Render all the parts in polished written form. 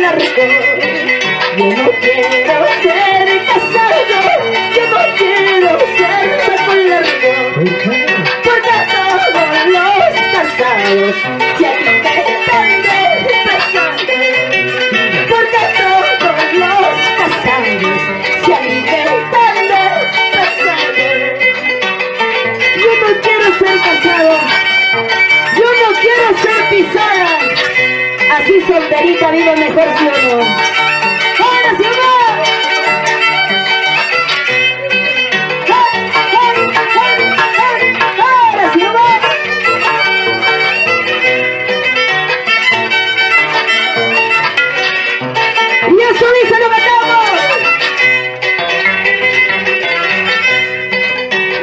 largo. Yo no quiero ser casado, yo no quiero ser saco largo, porque todos los casados se alimentan de pasado, porque todos los casados se alimentan de pasado. Yo no quiero ser casado, yo no quiero ser pisada. Así solterita vivo mejor, ¿sí o no? ¡Ahora sí o no! ¡Ahora sí o no! Y eso dice lo matamos.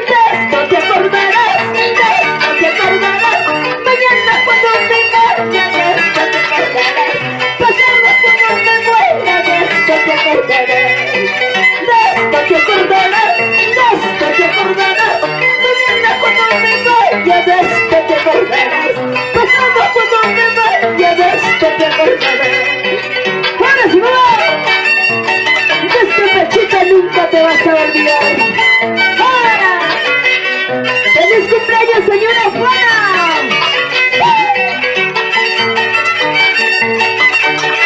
De esto te acordarás, de esto te acordarás. Mañana cuando te vaya, de esto te acordarás. Pasado cuando me muera, de esto te acordarás. De esto te acordarás, de esto te acordarás. Mañana cuando me vaya, de esto te acordarás. Pasado cuando me vaya, de esto te acordarás. Ahora sí, mamá, de este pechito nunca te vas a olvidar. ¡Ahora! ¡Feliz cumpleaños, señora Juana!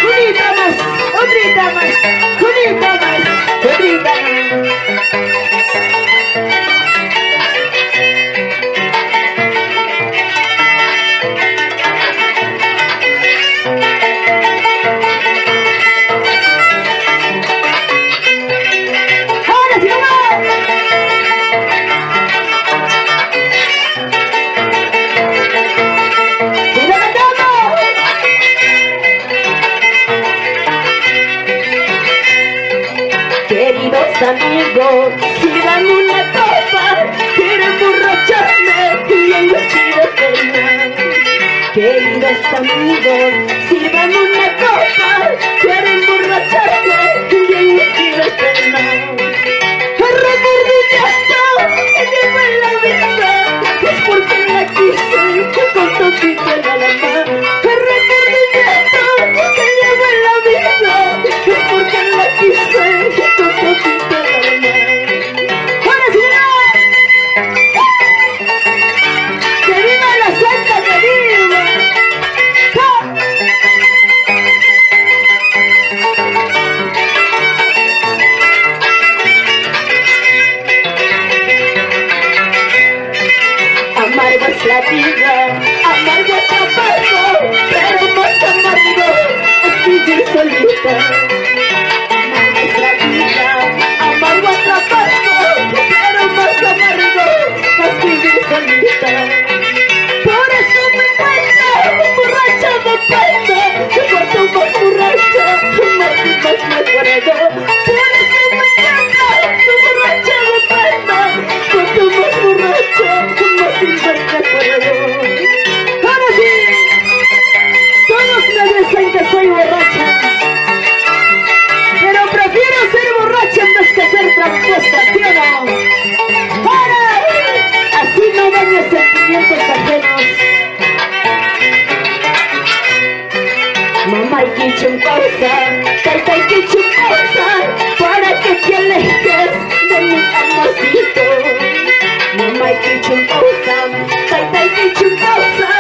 ¡Unita más! ¡Unita más! ¡Unita más! ¡Unita más! ¡Ahora sí, mamá! ¡Y lo matamos! Queridos amigos, sirvan una copa, quiero emborracharme y en chido pena. Queridos amigos, sirvan una copa, quiero emborracharme y en chido pena. El remordimiento que llevo en la vida es porque la quise con todito en el alma. El remordimiento que llevo en la vida es porque la quise con todito en el alma. ¡Ahora sí, no! ¡Que viva la Santa, que viva! ¡Ja! Amargo es la vida, amargo es amargo, pero más amargo es vivir solita. Amargo es la vida, amargo es amargo, pero más amargo es vivir solita. Por eso me encuentro borracha de pena, que cuanto más borracha, más y más me acuerdo. Por eso me encuentro borracha de pena, cuanto más borracha, más y más me acuerdo. Ahora sí, todos me dicen que soy borracha, pero prefiero ser borracha en vez que ser tramposa, ¿sí o no? Ahora, así no daño sentimientos ajenos. Mamá y quichuncosa, tata y quichuncosa, para que te alejes de mi amorcito. Mamá y quichuncosa, tata y quichuncosa,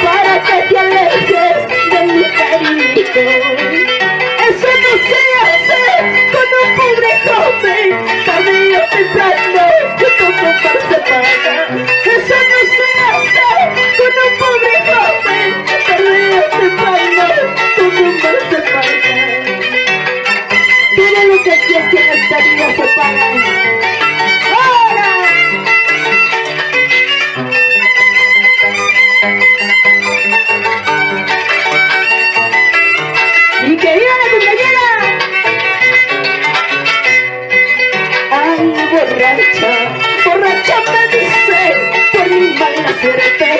para que te alejes de mi cariñito. Eso no se hace con un pobre joven, tarde o temprano, todo se paga. Eso no se hace con un pobre joven, tarde o temprano, todo se paga. Todo lo que se hace en esta vida se paga. ¡Ahora! ¡Y que viva la compañera! Ay, borracha, borracha me dice por mi mala suerte.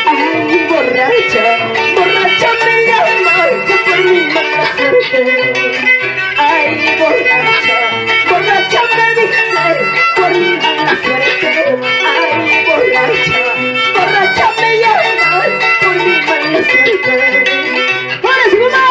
Ay, borracha, borracha me llama por mi mala suerte. Ay, borracha, borracha me dice por mi mala suerte. Ay, borracha, borracha me llama por mi mala suerte. Ahora sí, mamá.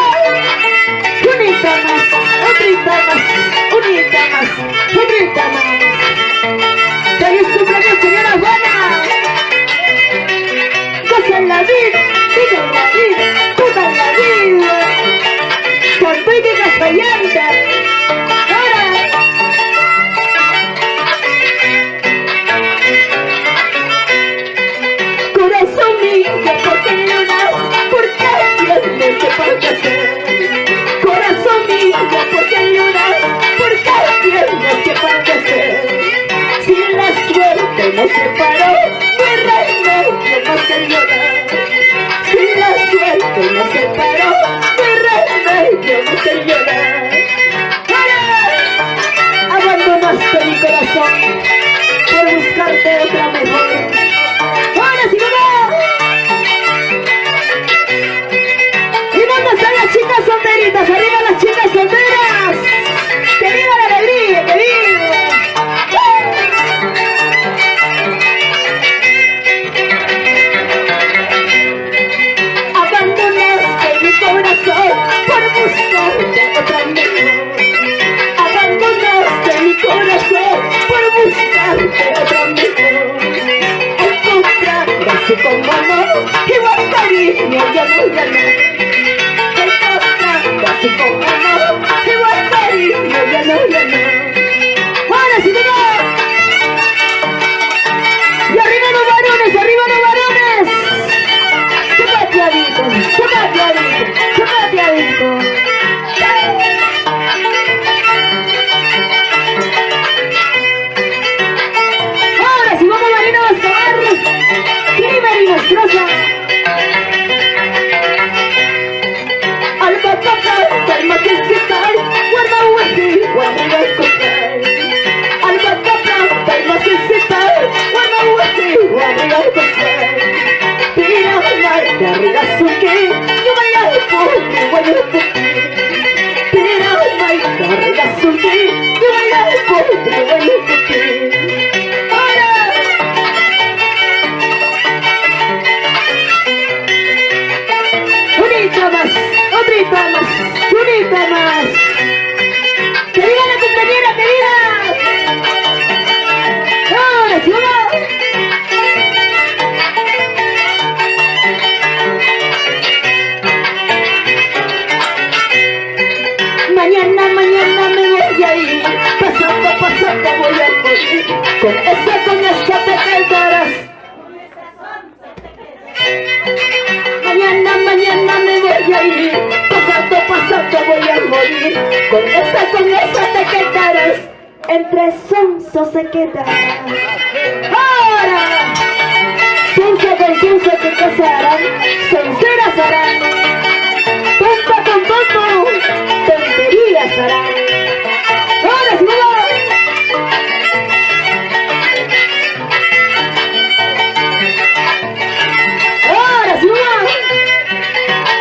nos separó, mi remedio más que llorar. Si la suerte nos separó, mi remedio más que llorar. Abandonaste mi corazón por buscarte otra mejor. ¡Ahora sí, vamos! ¿Y dónde están las chicas solteritas? ¡Arriba las chicas solteras! ¡Que viva la alegría! ¡Que viva! Abandonaste mi corazón por buscarte otra mejor. Abandonaste mi corazón por buscarte otra mejor. Encontrarme así como no, igual cariño ya no. Encontrarme así como no, igual cariño ya no. Ahora sí, vamos. Y arriba los varones, arriba los varones. Zapateadito, zapateadito, zapateadito. Ahora sí, vamos Marina a acabar. Primer y monstruosa. Alba toca, calma que se cae. Guarda hueji, guarda el costal. Alba toca, calma que se cae. Guarda hueji, guarda el costal. Tira mal, de arriba suque. Yo me la por mi bueno puti. Tira mal, de arriba suque. Yo me la por mi bueno puti. Otrita más. ¡Que viva la compañera, que viva! ¡Ahora sí, vamos! Mañana me voy a ir, pasando voy a morir. Con esa te quedarás. Mañana me voy a ir, pasando voy a morir. Con esa te quedarás, entre sonsos se quedará. Ahora, sonso con sonso que casarán, sonceras harán, tonto con tonto, tonterías harán. Ahora sí, vamos. Ahora sí, vamos.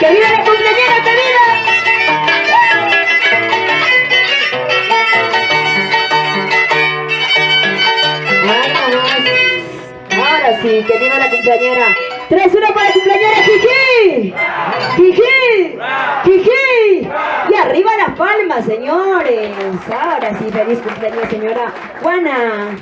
¡Que viva la cumpleañera, que viva! ¡Ay, nomás! Ahora sí, que viva la cumpleañera. 3-1 para la cumpleañera, Jiji. Jiji. Jiji. Y arriba las palmas, señores. Ahora sí, feliz cumpleaños, señora Juana.